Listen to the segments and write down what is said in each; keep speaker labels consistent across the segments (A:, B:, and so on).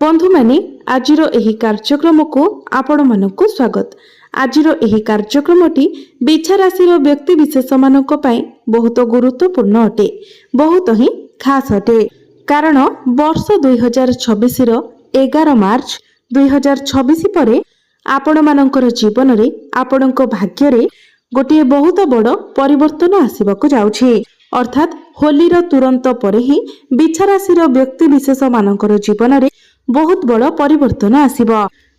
A: बंधु माने आजिर एही कार्यक्रम को आपण मानकु स्वागत। आजिर एही कार्यक्रमटी बिछा राशि व्यक्ति विशेष मानक पई बहुत गुरुत्वपूर्ण अटे, बहुत ही खास अटे। कारण वर्ष 2026 रो 11 मार्च 2026 परे आपण मानकर जीवन रे आपणक भाग्य रे गोटे बहुत बड़ परिवर्तन आसीबाकु जाउछि। अर्थात होली रो तुरंत परे ही बिछा राशि व्यक्ति विशेष मानकर जीवन रे बहुत बड़ परिवर्तन आसीब।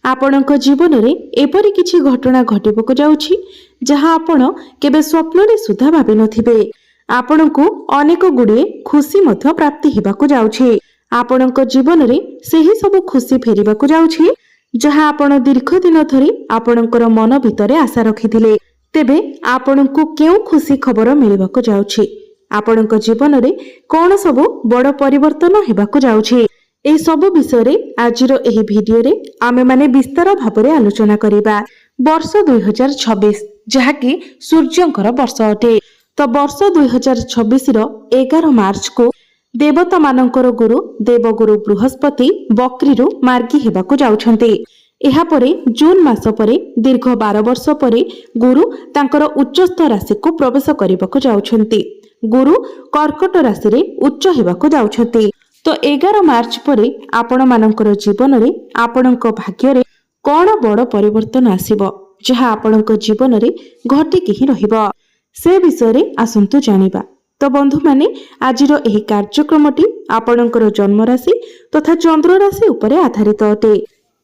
A: आपणक जीवन रे एपरि किछि घटना घटिबको जाउछि जहाँ आपण केबे स्वप्न रे सुधा भाबि नथिबे। आपणकु अनेक गुडे खुशी मध्य प्राप्ति हिबाकु जाउछि। आपणक जीवन रे सेही सब खुशी फेरिबाकु जाउछि जहाँ आपण दीर्घ दिन धरि आपणकर मन भितरे आशा रखिथिले। तेबे आपणकु केउ खुशी खबर मिलिबाकु जाउछि? आपणक जीवन रे कोन सब बड़ परिवर्तन हेबाकु जाउछि? ए सब विषय रे आजिर एही भिडियो रे आमे माने विस्तार भाबरे आलोचना करिबा। वर्ष 2026 जहाकी सूर्यंकर वर्ष अटे। तो वर्ष 2026 रो 11 मार्च को देवता मानकर गुरु देवगुरु बृहस्पति बकरीरु मार्गी हेबाकु जाउछन्ते। एहा परे जून मास परे दीर्घ 12 वर्ष परे गुरु तांकर उच्चस्थ राशि को प्रवेश करिबाकु जाउछन्ते। गुरु कर्कट राशि रे उच्च हेबाकु जाउछन्ते। तो 11 मार्च परे आपण मानकर जीवन रे आपणक भाग्य रे कोन बड़ परिवर्तन आसीबो जहाँ आपणक जीवन रे घटिकी ही रहिबो से विषय रे आसंतु जानिबा। तो बंधु माने आजिर एही कार्यक्रमटी आपणकर जन्म राशि तथा चंद्र राशि उपरे आधारित अटे।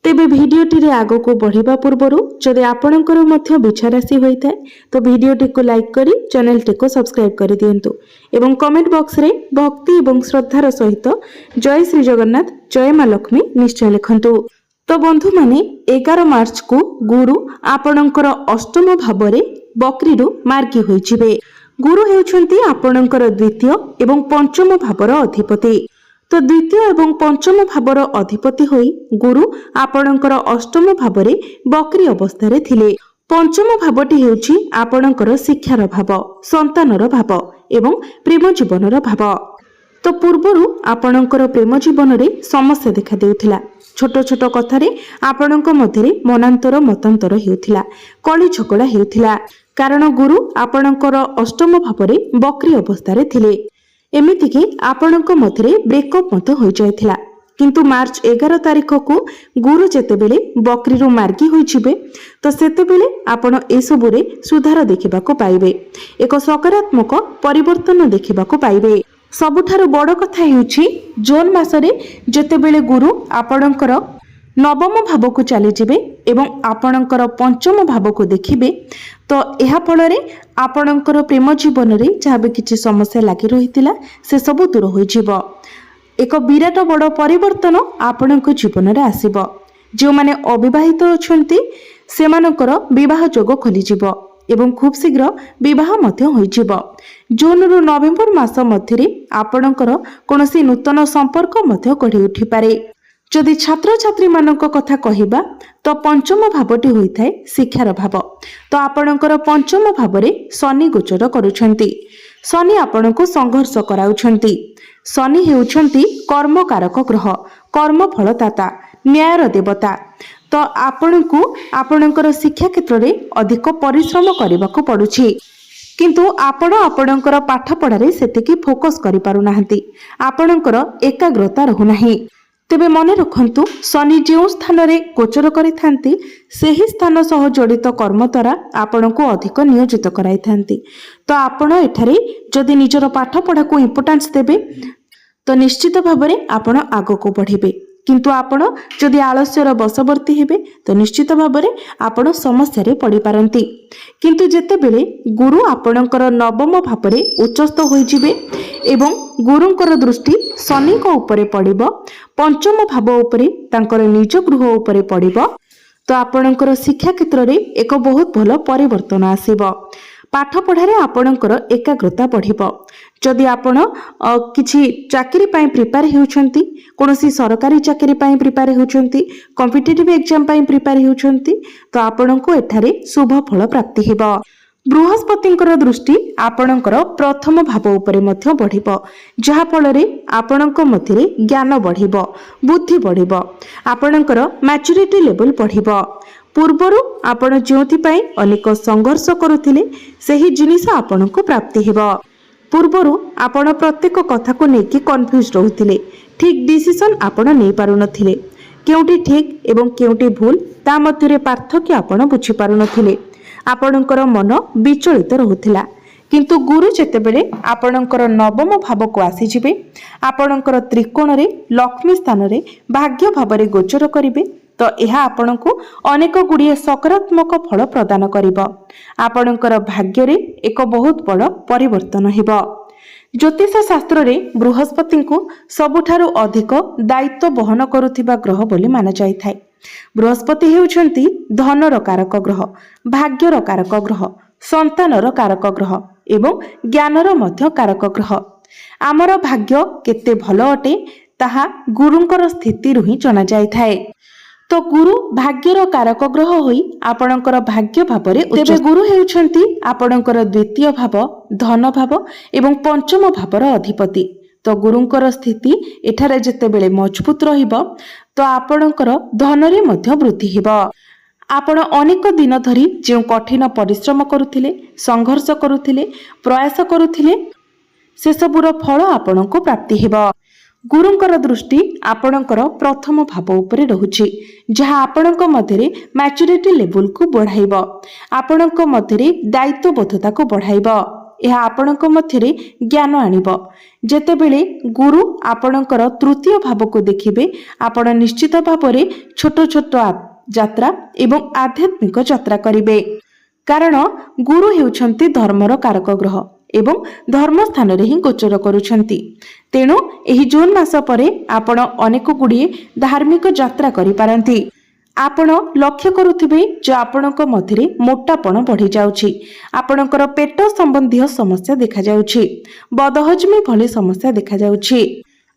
A: तेबे भिडियोटी रे आगो को बढ़िबा पूर्वरु जदि आपणकर मध्य बिछा राशि होइथाय तो भिडियोटी को लाइक करी चैनल टी को सब्सक्राइब करि दियंतु एवं कमेंट बॉक्स रे भक्ति एवं श्रद्धार सहित जय श्री जगन्नाथ जय मां लक्ष्मी निश्चय लिखंतु। तो बंधु माने 11 मार्च को गुरु आपणकर अष्टम भाव रे बकरीरु मार्गी होइजिबे। गुरु हेउछन्ती आपणकर द्वितीय एवं पंचम भावर अधिपति। तो द्वितीय एवं पंचम भावर अधिपति होई गुरु आपणकर अष्टम भावरे बकरी अवस्था रे थिले। पंचम भावटी हेउछि आपणकर शिक्षार भाव, संतानर भाव एवं प्रेम जीवनर भाव। तो पूर्वरु आपणकर प्रेम जीवन रे समस्या देखा देउथिला। छोट छोट कथा रे आपणक मध्यरे मनांतर मतांतर हेउथिला, कଳି झगड़ा हेउथिला। कारण गुरु आपणकर अष्टम भावरे बकरी अवस्था रे थिले। एमिति कि आपणक मध्यरे ब्रेकअप मत हो जायथिला। किंतु मार्च 11 तारिख को गुरु जेतेबेले बकरीरु मार्गी होइछिबे तो सेतेबेले आपण एसबुरे सुधार देखिबाको पाइबे, एक सकारात्मक परिवर्तन देखिबाको पाइबे। सबुठारु बड़ कथा हेउछि जून मासरे जेतेबेले गुरु आपणकर नवम भाव को चली जिबे एवं आपणकर पंचम भाव को देखिबे तो एहा फलरे आपणकर प्रेम जीवन रे जहाँ भी किछि समस्या लागि रहितिला से सब दूर होई जिवो। एक विराट बड़ परिवर्तन आपणक जीवन रे आसीबो। जो माने अविवाहित अछंती सेमानकर विवाह जोग खोली जिवो एवं खूब शीघ्र विवाह मध्य होई जिवो। जून रु नवेम्बर मास मध्यरे आपणकर कोनोसी नूतन संपर्क मध्य गढ़ी उठी पारे। जदि छात्र छात्री मानक कथा कहिबा तो पंचम भावटी होइथाय शिक्षार भाव। तो आपणकर पंचम भावरे शनि गोचर करूछंती। शनि आपणको संघर्ष कराउछंती। शनि हेउछंती कर्मकारक ग्रह, कर्म फलदाता, न्यायर देवता। तो आपणको आपणकर शिक्षा क्षेत्र रे अधिक परिश्रम करबाको पडुछि। किंतु आपण आपणकर पाठ पढारे सेतिकी फोकस करि पारु नाहंती। आपणकर एकाग्रता रहु नाही। तेबे मने रखंतु शनि जो स्थान रे गोचर करिथांती सेही स्थान सह जड़ित कर्म द्वारा आपण को अधिक नियोजित कराई थांती। तो आपण एठारे जदि निजर पाठ पढ़ा को इंपोर्टेंस देबे तो निश्चित भाबरे आपण आगो को बढ़िबे। किंतु आपण जदि आलस्यर बशवर्ती हेबे तो निश्चित भाबरे आपण समस्या रे पड़ी पारंती। किंतु जेतेबेले गुरु आपणकर नवम भावरे उच्चस्थ होई जिबे एवं गुरुंकर दृष्टि शनि को उपरे पड़िबो, पंचम भाव उपरे तांकर निज गृह उपरे पड़िबो तो आपणकर शिक्षा क्षेत्र रे एक बहुत भलो परिवर्तन आसीबो। पाठ पढ़ारे आपणकर एकाग्रता बढ़िबो। जदि आपण किछि चाकरी पई प्रिपेयर हेउछंती, कोनोसी सरकारी चाकरी पई प्रिपेयर हेउछंती, कॉम्पिटिटिव एग्जाम पई प्रिपेयर हेउछंती तो आपणको एठारे शुभ फल प्राप्ति हेबो। बृहस्पतिंकर दृष्टि आपणकर प्रथम भाव उपरे मध्य बढ़िबो, जहा फଳରେ आपणक मध्यरे ज्ञान बढ़िबो, बुद्धि बढ़िबो, आपणकर मैच्योरिटी लेवल बढ़िबो। पूर्वरु आपण ज्योति पई अनेक संघर्ष करुथिले सेही जिनिस आपणको प्राप्ति हेबो। पूर्वरु आपण प्रत्येक कथा को नेकी कन्फ्यूज रहुथिले, ठीक डिसिजन आपण नै पारु नथिले, केउटी ठीक एवं केउटी भूल ता मध्यरे पार्थक्य आपण बुझी पारु नथिले, आपणकर मन विचलित रहुथिला। किंतु गुरु जेतेबेले आपणकर नवम भाव को आसी जिवे, आपणकर त्रिकोण रे लक्ष्मी स्थान रे भाग्य भावरे गोचर करिवे, तो यह आपणको अनेक गुड़िए सकारात्मक फल प्रदान करिबो। आपणकर भाग्य रे एक बहुत बड़ परिवर्तन हेबो। ज्योतिष शास्त्र रे बृहस्पति को सबुठारु अधिक दायित्व बहन करुथिबा ग्रह बोली माना जायथाय। बृहस्पति हेउछंती धनर कारक ग्रह, भाग्यर कारक ग्रह, संतानर कारक ग्रह एवं ज्ञानर मध्य कारक ग्रह। आमर भाग्य केते भलो अटे ताहा गुरुंकर स्थिति रुही जना जायथाय। तो गुरु भाग्यर कारक ग्रह होई आपणकर भाग्य भावरे तेबे गुरु हेउछंती आपणकर द्वितीय भाव, धन भाव एवं पंचम भावर अधिपति। तो गुरुंकर स्थिति एठारे जेतेबेले मजबूत रहिबो तो आपणकर धनरे मध्य वृद्धि हेबो। आपण अनेक दिन धरी जे कठिन परिश्रम करुथिले, संघर्ष करुथिले, प्रयास करुथिले, से सबुर फल आपणको प्राप्ति हेबो। गुरुंकर दृष्टि आपणकर प्रथम भाव उपरे रहुछि, जहा आपणक मध्यरे मैच्योरिटी लेवल को बढ़ाइबो, आपणक मध्यरे दायित्वबोधता को बढ़ाइबो, यह आपणक मध्यरे ज्ञान आनिबो। जेतेबेले गुरु आपणकर तृतीय भाव को देखिबे, आपण निश्चित भावरे छोट छोट यात्रा एवं आध्यात्मिक यात्रा करिवे, कारण गुरु हेउछंती धर्मर कारक ग्रह एवं धर्म स्थान रे ही गोचर करुछंती। तेणु एही जून मास परे आपण अनेक गुड़िए धार्मिक यात्रा करि पारंती। आपण लक्ष्य करुथिबे जे आपणक मध्यरे मोटापण बढ़ी जाउछि, आपणकर पेट संबंधी समस्या देखा जाउछि, बदहजमी भली समस्या देखा जाउछि,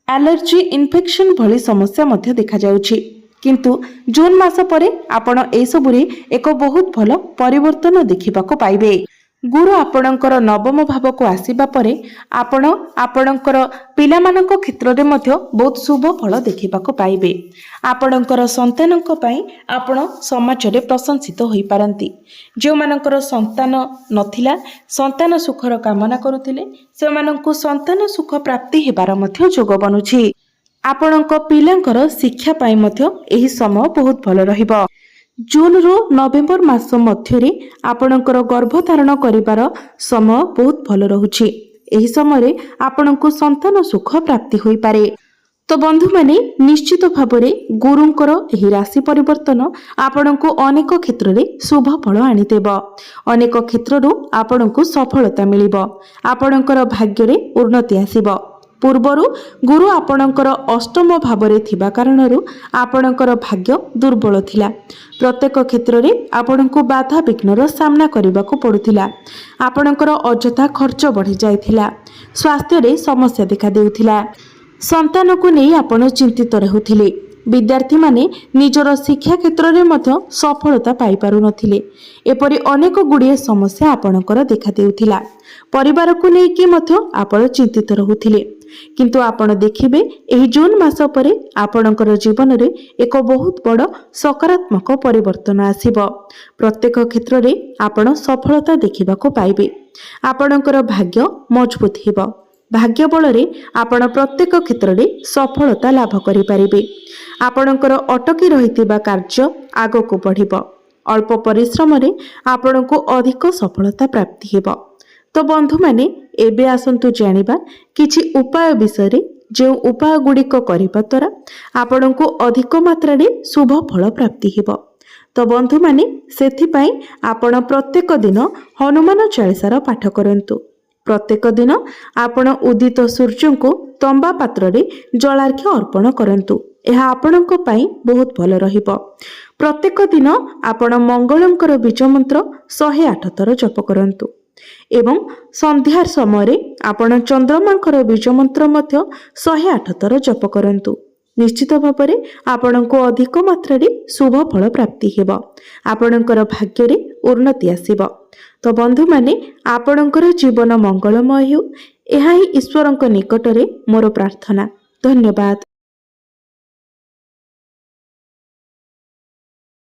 A: एलर्जी इन्फेक्शन भली समस्या मध्य देखा जाउछि। किंतु जून मास परे आपण ए सबुरे एक बहुत भलो परिवर्तन देखिबाको पाइबे। गुरु आपणकर नवम भाव को आसीबा परे आपण आपणकर पिलामानक क्षेत्र रे मध्य बहुत शुभ फल देखिबाको पाइबे। आपणकर संतानक पई आपण समाज रे प्रशंसित होई पारंती। जे मानकर संतान नथिला, संतान सुखर कामना करुथिले, से माननकु संतान सुख प्राप्ति हेबार मध्य जोग बनुछि। आपणक पिलांकर शिक्षा पई मध्य एही समय बहुत भल रहिबो। जून रु नवेम्बर मास मध्यरे आपणकर गर्भधारण करिबार समय बहुत भल रहुछि। एही समय आपणको संतान सुख प्राप्ति होई पारे। तो बंधु माने निश्चित भावरे गुरुंकर एही राशि परिवर्तन आपणको अनेक क्षेत्र रे शुभ फल आनी देबो। अनेक क्षेत्ररु आपणको सफलता मिलिबो, आपणकर भाग्य रे उन्नति आसीबो। पूर्वरु गुरु आपणकर अष्टम भावरे थिबा कारणरु आपणकर भाग्य दुर्बल थिला। प्रत्येक क्षेत्र रे आपणको बाधा विघ्नर सामना करबाको पडुथिला। आपणकर अजथा खर्च बढ़ी जायथिला, स्वास्थ्य रे समस्या देखा देउथिला, संतान को नहीं आपण चिंतित रहुथिले। विद्यार्थी माने निजर शिक्षा क्षेत्र रे मध्य सफलता पाई पारु नथिले। एपरि अनेक गुड़िए समस्या आपणकर देखा देउथिला। परिवार को नहीं कि मध्य आपण चिंतित रहुथिले। किंतु आपण देखिबे एही जून मास परे आपणकर जीवन रे एक बहुत बड़ सकारात्मक परिवर्तन आसीबो। प्रत्येक क्षेत्र रे आपण सफलता देखिबाको पाइबे। आपणकर भाग्य मजबूत हेबो। भाग्य बल रे आपण प्रत्येक क्षेत्र रे सफलता लाभ करि पारिबे। आपणकर अटकी रहितिबा कार्य आगो को बढ़िबो। अल्प परिश्रम रे आपणको अधिक सफलता प्राप्ति हेबो। तो बंधु माने एबे आसंतु जानिबा किछि उपाय विषय रे, जे उपाय गुड़िक करिबा द्वारा आपणको अधिक मात्रा रे शुभ फल प्राप्ति हेबो। तो बंधु माने सेथि पई आपण प्रत्येक दिन हनुमान चालीसार पाठ करंतु। प्रत्येक दिन आपण उदित सूर्य को तंबा पात्र रे जलार्घ्य अर्पण करंतु। यह आपणको पई बहुत भल रहिबो। प्रत्येक दिन आपण मंगलंकर बीज मंत्र 108 थर जप करंतु एवं संध्यार समय आपण चंद्रमांकर बीज मंत्र मध्य 108 थर जप करंतु। ନିଶ୍ଚିତ ଭାବରେ ଆପଣଙ୍କୁ ଅଧିକ ମାତ୍ରାରେ ଶୁଭ ଫଳ ପ୍ରାପ୍ତି ହେବ। ଆପଣଙ୍କର ଭାଗ୍ୟରେ ଉନ୍ନତି ଆସିବ। ତ ବନ୍ଧୁମାନେ, ଆପଣଙ୍କର ଜୀବନ ମଙ୍ଗଳମୟ ହେଉ, ଏହା ହିଁ ଈଶ୍ୱରଙ୍କ ନିକଟରେ ମୋର ପ୍ରାର୍ଥନା। ଧନ୍ୟବାଦ।